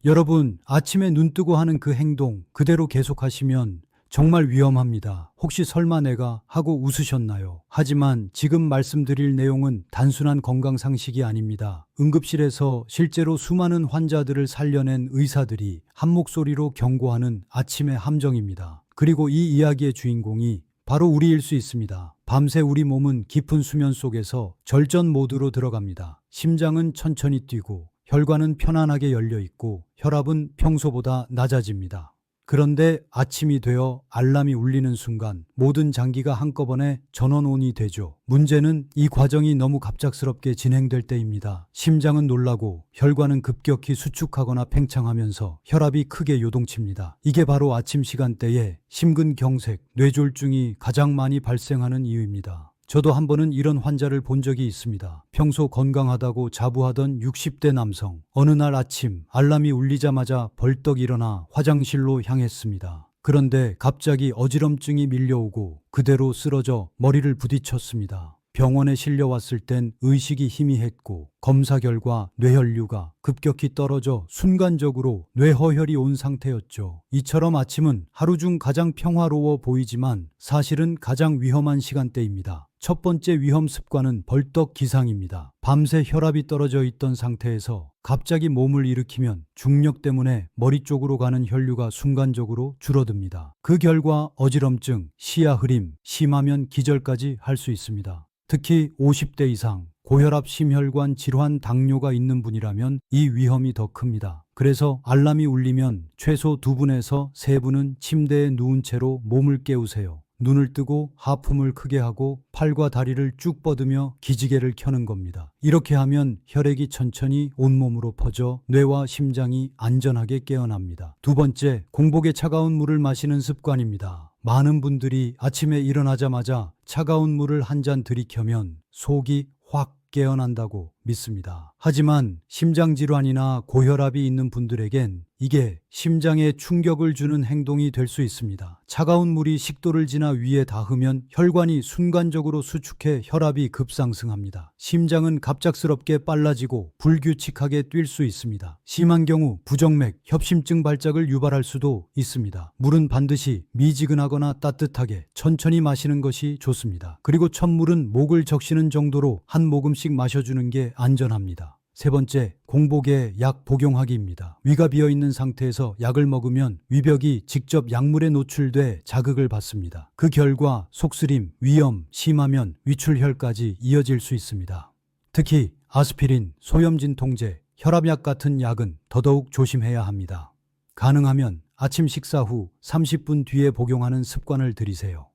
여러분, 아침에 눈 뜨고 하는 그 행동 그대로 계속하시면 정말 위험합니다. 혹시 설마 내가 하고 웃으셨나요? 하지만 지금 말씀드릴 내용은 단순한 건강 상식이 아닙니다. 응급실에서 실제로 수많은 환자들을 살려낸 의사들이 한 목소리로 경고하는 아침의 함정입니다. 그리고 이 이야기의 주인공이 바로 우리일 수 있습니다. 밤새 우리 몸은 깊은 수면 속에서 절전 모드로 들어갑니다. 심장은 천천히 뛰고 혈관은 편안하게 열려 있고 혈압은 평소보다 낮아집니다. 그런데 아침이 되어 알람이 울리는 순간 모든 장기가 한꺼번에 전원온이 되죠. 문제는 이 과정이 너무 갑작스럽게 진행될 때입니다. 심장은 놀라고 혈관은 급격히 수축하거나 팽창하면서 혈압이 크게 요동칩니다. 이게 바로 아침 시간대에 심근경색, 뇌졸중이 가장 많이 발생하는 이유입니다. 저도 한 번은 이런 환자를 본 적이 있습니다. 평소 건강하다고 자부하던 60대 남성. 어느 날 아침 알람이 울리자마자 벌떡 일어나 화장실로 향했습니다. 그런데 갑자기 어지럼증이 밀려오고 그대로 쓰러져 머리를 부딪혔습니다. 병원에 실려왔을 땐 의식이 희미했고 검사 결과 뇌혈류가 급격히 떨어져 순간적으로 뇌허혈이 온 상태였죠. 이처럼 아침은 하루 중 가장 평화로워 보이지만 사실은 가장 위험한 시간대입니다. 첫 번째 위험 습관은 벌떡 기상입니다. 밤새 혈압이 떨어져 있던 상태에서 갑자기 몸을 일으키면 중력 때문에 머리 쪽으로 가는 혈류가 순간적으로 줄어듭니다. 그 결과 어지럼증, 시야 흐림, 심하면 기절까지 할 수 있습니다. 특히 50대 이상 고혈압, 심혈관 질환, 당뇨가 있는 분이라면 이 위험이 더 큽니다. 그래서 알람이 울리면 최소 2분에서 3분은 침대에 누운 채로 몸을 깨우세요. 눈을 뜨고 하품을 크게 하고 팔과 다리를 쭉 뻗으며 기지개를 켜는 겁니다. 이렇게 하면 혈액이 천천히 온몸으로 퍼져 뇌와 심장이 안전하게 깨어납니다. 두 번째, 공복에 차가운 물을 마시는 습관입니다. 많은 분들이 아침에 일어나자마자 차가운 물을 한 잔 들이켜면 속이 확 깨어난다고 믿습니다. 하지만 심장질환이나 고혈압이 있는 분들에겐 이게 심장에 충격을 주는 행동이 될 수 있습니다. 차가운 물이 식도를 지나 위에 닿으면 혈관이 순간적으로 수축해 혈압이 급상승합니다. 심장은 갑작스럽게 빨라지고 불규칙하게 뛸 수 있습니다. 심한 경우 부정맥, 협심증 발작을 유발할 수도 있습니다. 물은 반드시 미지근하거나 따뜻하게 천천히 마시는 것이 좋습니다. 그리고 첫물은 목을 적시는 정도로 한 모금씩 마셔주는 게 안전합니다. 세 번째, 공복에 약 복용하기입니다. 위가 비어있는 상태에서 약을 먹으면 위벽이 직접 약물에 노출돼 자극을 받습니다. 그 결과 속쓰림, 위염, 심하면 위출혈까지 이어질 수 있습니다. 특히 아스피린, 소염진통제, 혈압약 같은 약은 더더욱 조심해야 합니다. 가능하면 아침 식사 후 30분 뒤에 복용하는 습관을 들이세요.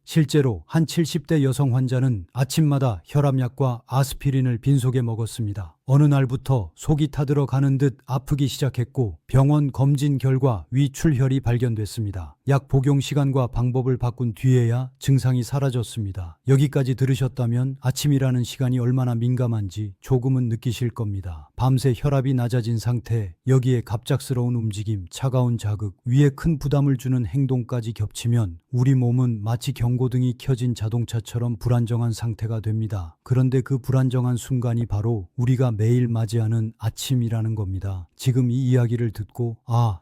실제로 한 70대 여성 환자는 아침마다 혈압약과 아스피린을 빈속에 먹었습니다. 어느 날부터 속이 타들어 가는 듯 아프기 시작했고 병원 검진 결과 위출혈이 발견됐습니다. 약 복용 시간과 방법을 바꾼 뒤에야 증상이 사라졌습니다. 여기까지 들으셨다면 아침이라는 시간이 얼마나 민감한지 조금은 느끼실 겁니다. 밤새 혈압이 낮아진 상태, 여기에 갑작스러운 움직임, 차가운 자극, 위에 큰 부담을 주는 행동까지 겹치면 우리 몸은 마치 경고등이 켜진 자동차처럼 불안정한 상태가 됩니다. 그런데 그 불안정한 순간이 바로 우리가 매일 맞이하는 아침이라는 겁니다. 지금 이 이야기를 듣고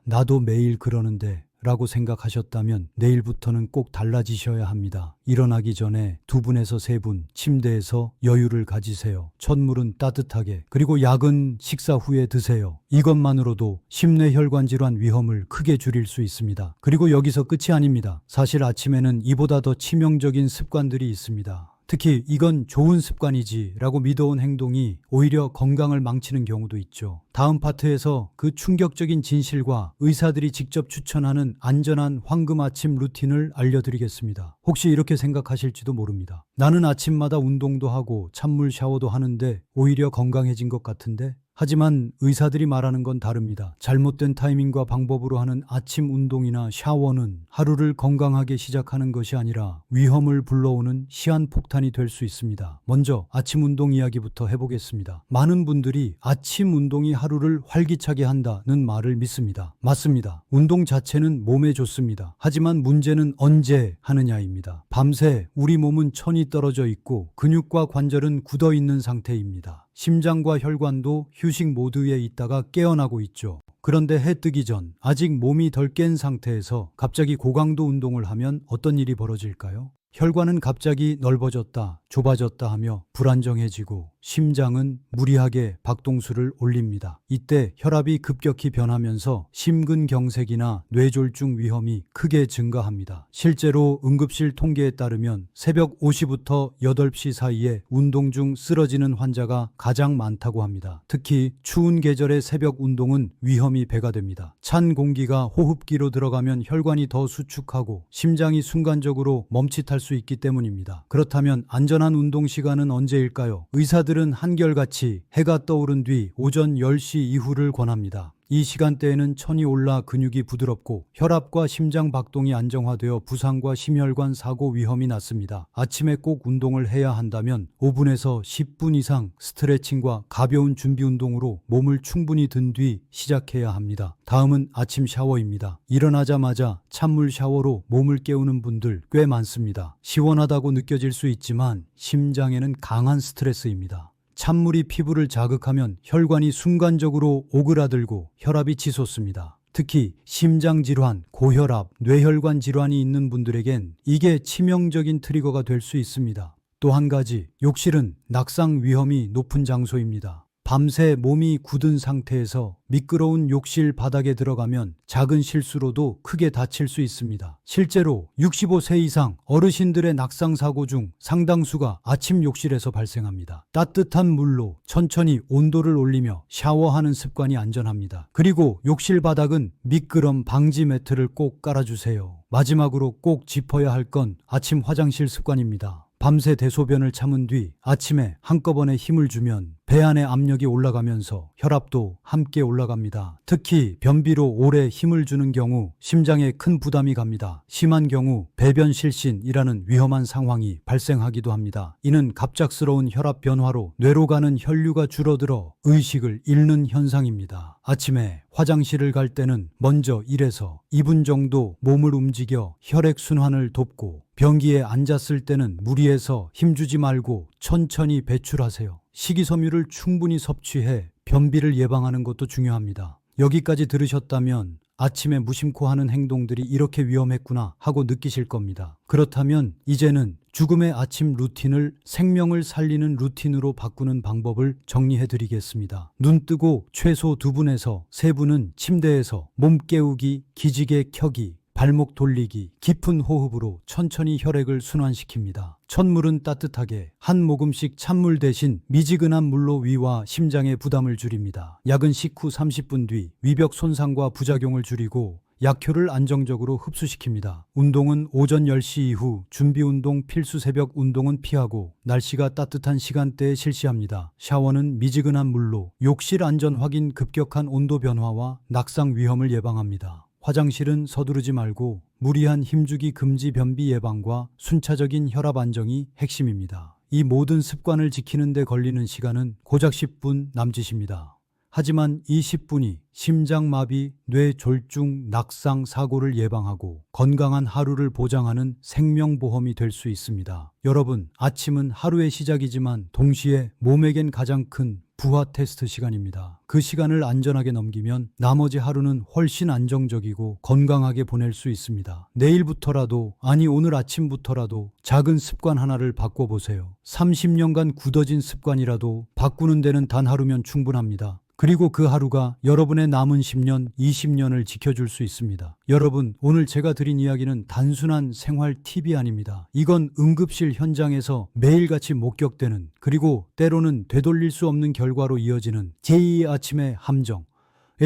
나도 매일 그러는데 라고 생각하셨다면 내일부터는 꼭 달라지셔야 합니다. 일어나기 전에 2분에서 3분 침대에서 여유를 가지세요. 첫물은 따뜻하게, 그리고 약은 식사 후에 드세요. 이것만으로도 심뇌혈관 질환 위험을 크게 줄일 수 있습니다. 그리고 여기서 끝이 아닙니다. 사실 아침에는 이보다 더 치명적인 습관들이 있습니다. 특히 이건 좋은 습관이지 라고 믿어온 행동이 오히려 건강을 망치는 경우도 있죠. 다음 파트에서 그 충격적인 진실과 의사들이 직접 추천하는 안전한 황금 아침 루틴을 알려드리겠습니다. 혹시 이렇게 생각하실지도 모릅니다. 나는 아침마다 운동도 하고 찬물 샤워도 하는데 오히려 건강해진 것 같은데? 하지만 의사들이 말하는 건 다릅니다. 잘못된 타이밍과 방법으로 하는 아침 운동이나 샤워는 하루를 건강하게 시작하는 것이 아니라 위험을 불러오는 시한폭탄이 될 수 있습니다. 먼저 아침 운동 이야기부터 해보겠습니다. 많은 분들이 아침 운동이 하루를 활기차게 한다는 말을 믿습니다. 맞습니다. 운동 자체는 몸에 좋습니다. 하지만 문제는 언제 하느냐입니다. 밤새 우리 몸은 천이 떨어져 있고 근육과 관절은 굳어 있는 상태입니다. 심장과 혈관도 휴식 모드에 있다가 깨어나고 있죠. 그런데 해 뜨기 전 아직 몸이 덜 깬 상태에서 갑자기 고강도 운동을 하면 어떤 일이 벌어질까요? 혈관은 갑자기 넓어졌다, 좁아졌다 하며 불안정해지고 심장은 무리하게 박동수를 올립니다. 이때 혈압이 급격히 변하면서 심근경색이나 뇌졸중 위험이 크게 증가합니다. 실제로 응급실 통계에 따르면 새벽 5시부터 8시 사이에 운동 중 쓰러지는 환자가 가장 많다고 합니다. 특히 추운 계절의 새벽 운동은 위험이 배가 됩니다. 찬 공기가 호흡기로 들어가면 혈관이 더 수축하고 심장이 순간적으로 멈칫할 수 있기 때문입니다. 그렇다면 안전한 운동 시간은 언제일까요? 의사들은 한결같이 해가 떠오른 뒤 오전 10시 이후를 권합니다. 이 시간대에는 천이 올라 근육이 부드럽고 혈압과 심장 박동이 안정화되어 부상과 심혈관 사고 위험이 낮습니다. 아침에 꼭 운동을 해야 한다면 5분에서 10분 이상 스트레칭과 가벼운 준비 운동으로 몸을 충분히 든 뒤 시작해야 합니다. 다음은 아침 샤워입니다. 일어나자마자 찬물 샤워로 몸을 깨우는 분들 꽤 많습니다. 시원하다고 느껴질 수 있지만 심장에는 강한 스트레스입니다. 찬물이 피부를 자극하면 혈관이 순간적으로 오그라들고 혈압이 치솟습니다. 특히 심장질환, 고혈압, 뇌혈관 질환이 있는 분들에겐 이게 치명적인 트리거가 될 수 있습니다. 또 한 가지, 욕실은 낙상 위험이 높은 장소입니다. 밤새 몸이 굳은 상태에서 미끄러운 욕실 바닥에 들어가면 작은 실수로도 크게 다칠 수 있습니다. 실제로 65세 이상 어르신들의 낙상 사고 중 상당수가 아침 욕실에서 발생합니다. 따뜻한 물로 천천히 온도를 올리며 샤워하는 습관이 안전합니다. 그리고 욕실 바닥은 미끄럼 방지 매트를 꼭 깔아주세요. 마지막으로 꼭 짚어야 할 건 아침 화장실 습관입니다. 밤새 대소변을 참은 뒤 아침에 한꺼번에 힘을 주면 배 안의 압력이 올라가면서 혈압도 함께 올라갑니다. 특히 변비로 오래 힘을 주는 경우 심장에 큰 부담이 갑니다. 심한 경우 배변 실신이라는 위험한 상황이 발생하기도 합니다. 이는 갑작스러운 혈압 변화로 뇌로 가는 혈류가 줄어들어 의식을 잃는 현상입니다. 아침에 화장실을 갈 때는 먼저 1에서 2분 정도 몸을 움직여 혈액순환을 돕고 변기에 앉았을 때는 무리해서 힘주지 말고 천천히 배출하세요. 식이섬유를 충분히 섭취해 변비를 예방하는 것도 중요합니다. 여기까지 들으셨다면 아침에 무심코 하는 행동들이 이렇게 위험했구나 하고 느끼실 겁니다. 그렇다면 이제는 죽음의 아침 루틴을 생명을 살리는 루틴으로 바꾸는 방법을 정리해 드리겠습니다. 눈 뜨고 최소 2분에서 3분은 침대에서 몸 깨우기, 기지개 켜기, 발목 돌리기, 깊은 호흡으로 천천히 혈액을 순환시킵니다. 첫물은 따뜻하게 한 모금씩 찬물 대신 미지근한 물로 위와 심장의 부담을 줄입니다. 약은 식후 30분 뒤 위벽 손상과 부작용을 줄이고 약효를 안정적으로 흡수시킵니다. 운동은 오전 10시 이후 준비운동 필수 새벽 운동은 피하고 날씨가 따뜻한 시간대에 실시합니다. 샤워는 미지근한 물로 욕실 안전 확인 급격한 온도 변화와 낙상 위험을 예방합니다. 화장실은 서두르지 말고 무리한 힘주기 금지 변비 예방과 순차적인 혈압 안정이 핵심입니다. 이 모든 습관을 지키는 데 걸리는 시간은 고작 10분 남짓입니다. 하지만 이 10분이 심장마비, 뇌졸중, 낙상, 사고를 예방하고 건강한 하루를 보장하는 생명보험이 될 수 있습니다. 여러분, 아침은 하루의 시작이지만 동시에 몸에겐 가장 큰 부하 테스트 시간입니다. 그 시간을 안전하게 넘기면 나머지 하루는 훨씬 안정적이고 건강하게 보낼 수 있습니다. 내일부터라도, 아니 오늘 아침부터라도 작은 습관 하나를 바꿔보세요. 30년간 굳어진 습관이라도 바꾸는 데는 단 하루면 충분합니다. 그리고 그 하루가 여러분의 남은 10년, 20년을 지켜줄 수 있습니다. 여러분, 오늘 제가 드린 이야기는 단순한 생활 팁이 아닙니다. 이건 응급실 현장에서 매일같이 목격되는, 그리고 때로는 되돌릴 수 없는 결과로 이어지는 제2의 아침의 함정에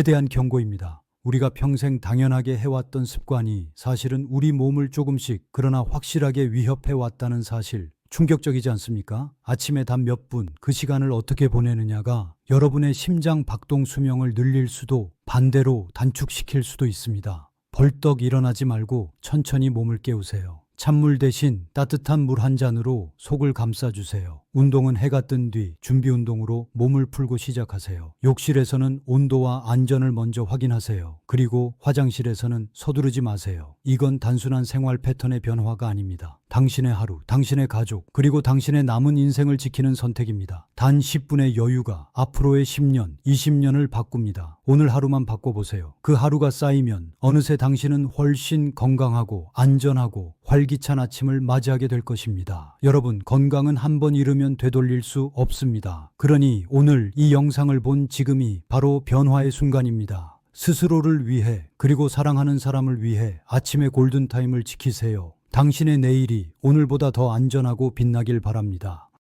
대한 경고입니다. 우리가 평생 당연하게 해왔던 습관이 사실은 우리 몸을 조금씩 그러나 확실하게 위협해왔다는 사실, 충격적이지 않습니까? 아침에 단 몇 분, 그 시간을 어떻게 보내느냐가 여러분의 심장 박동 수명을 늘릴 수도 반대로 단축시킬 수도 있습니다. 벌떡 일어나지 말고 천천히 몸을 깨우세요. 찬물 대신 따뜻한 물 한 잔으로 속을 감싸주세요. 운동은 해가 뜬 뒤 준비 운동으로 몸을 풀고 시작하세요. 욕실에서는 온도와 안전을 먼저 확인하세요. 그리고 화장실에서는 서두르지 마세요. 이건 단순한 생활 패턴의 변화가 아닙니다. 당신의 하루, 당신의 가족, 그리고 당신의 남은 인생을 지키는 선택입니다. 단 10분의 여유가 앞으로의 10년, 20년을 바꿉니다. 오늘 하루만 바꿔보세요. 그 하루가 쌓이면 어느새 당신은 훨씬 건강하고 안전하고 활기찬 아침을 맞이하게 될 것입니다. 여러분, 건강은 한 번 잃으면 되돌릴 수 없습니다. 그러니 오늘 이 영상을 본 지금이 바로 변화의 순간입니다. 스스로를 위해, 그리고 사랑하는 사람을 위해 아침의 골든타임을 지키세요. 당신의 내일이 오늘보다 더 안전하고 빛나길 바랍니다.